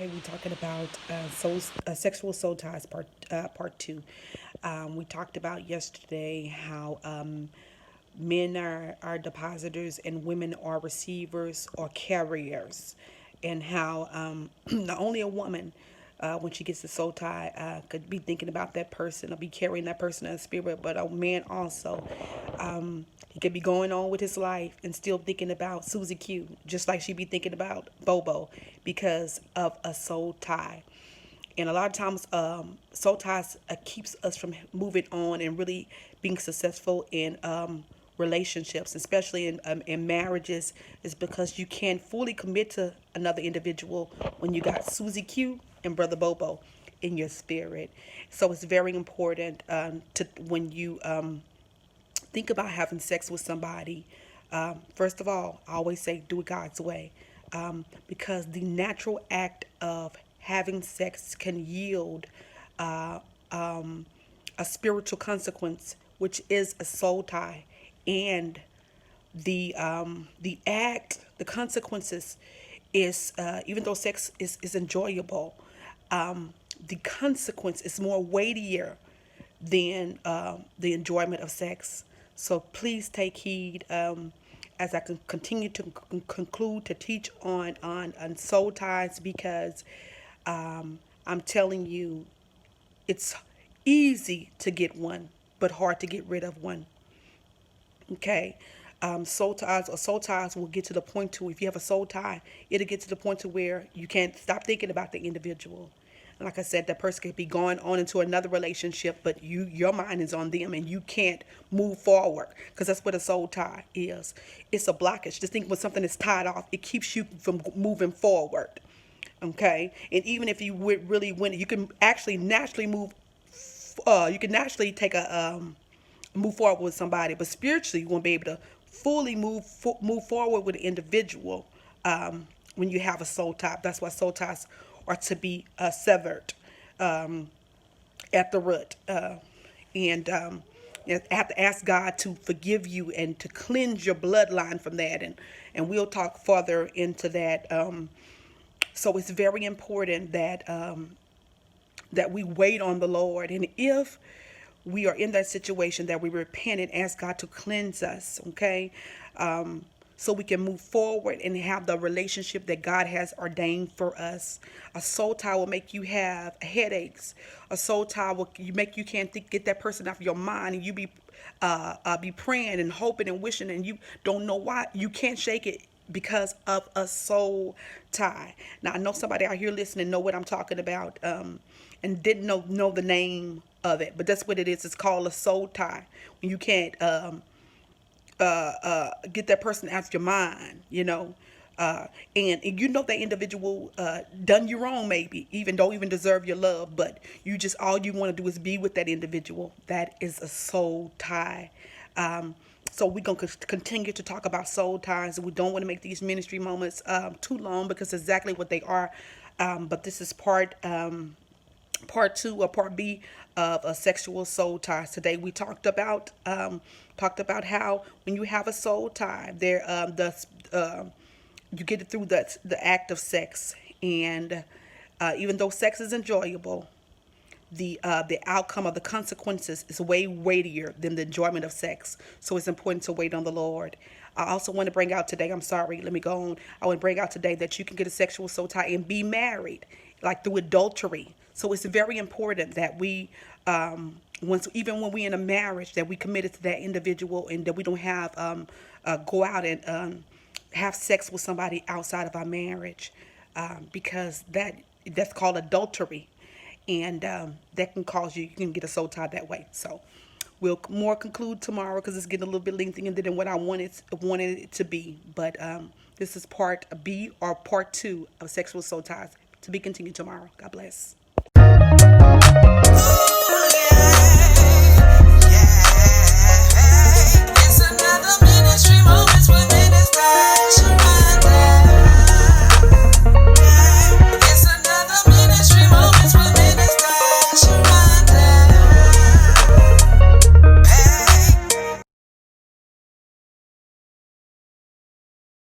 Okay, we're talking about sexual soul ties part two. We talked about yesterday how men are depositors and women are receivers or carriers, and how not only a woman, when she gets the soul tie, could be thinking about that person or be carrying that person in spirit, but a man also, he could be going on with his life and still thinking about Susie Q, just like she be thinking about Bobo, because of a soul tie. And a lot of times, soul ties keeps us from moving on and really being successful in relationships, especially in marriages, is because you can't fully commit to another individual when you got Susie Q and Brother Bobo in your spirit. So it's very important to when you think about having sex with somebody. First of all, I always say do it God's way, because the natural act of having sex can yield uh, a spiritual consequence, which is a soul tie, and the consequences is, even though sex is enjoyable, the consequence is more weightier than the enjoyment of sex. So please take heed, as I can continue to conclude to teach on soul ties, because I'm telling you, it's easy to get one, but hard to get rid of one. Okay. Soul ties will get to the point to, if you have a soul tie, it'll get to the point to where you can't stop thinking about the individual. And like I said, that person could be going on into another relationship, but your mind is on them and you can't move forward, because that's what a soul tie is. It's a blockage. Just think, when something is tied off, it keeps you from moving forward. Okay. And even if you would really win, you can actually naturally move, you can naturally take a move forward with somebody, but spiritually you won't be able to fully move forward with an individual, when you have a soul tie. That's why soul ties are to be severed at the root, and you have to ask God to forgive you and to cleanse your bloodline from that, and we'll talk further into that. So it's very important that we wait on the Lord. And if we are in that situation, that we repent and ask God to cleanse us, okay? So we can move forward and have the relationship that God has ordained for us. A soul tie will make you have headaches. A soul tie will make you can't get that person off your mind, and you be praying and hoping and wishing, and you don't know why you can't shake it, because of a soul tie. Now I know somebody out here listening know what I'm talking about, and didn't know the name of it, but that's what it is. It's called a soul tie, when you can't get that person out of your mind, and you know that individual done you wrong, maybe even don't even deserve your love, but you just, all you want to do is be with that individual. That is a soul tie. So we're going to continue to talk about soul ties. We don't want to make these ministry moments too long, because exactly what they are. But this is part two or part B of a sexual soul tie. Today we talked about how when you have a soul tie, you get it through the act of sex, and even though sex is enjoyable, the outcome of the consequences is way weightier than the enjoyment of sex. So it's important to wait on the Lord. I also want to bring out today, I'm sorry, let me go on. I want to bring out today that you can get a sexual soul tie and be married, like through adultery. So it's very important that we, even when we in a marriage, that we committed to that individual, and that we don't have go out and have sex with somebody outside of our marriage, because that's called adultery, and that can cause you can get a soul tie that way. So we'll more conclude tomorrow, because it's getting a little bit lengthy than what I wanted it to be. But this is part B or part two of sexual soul ties, to be continued tomorrow. God bless.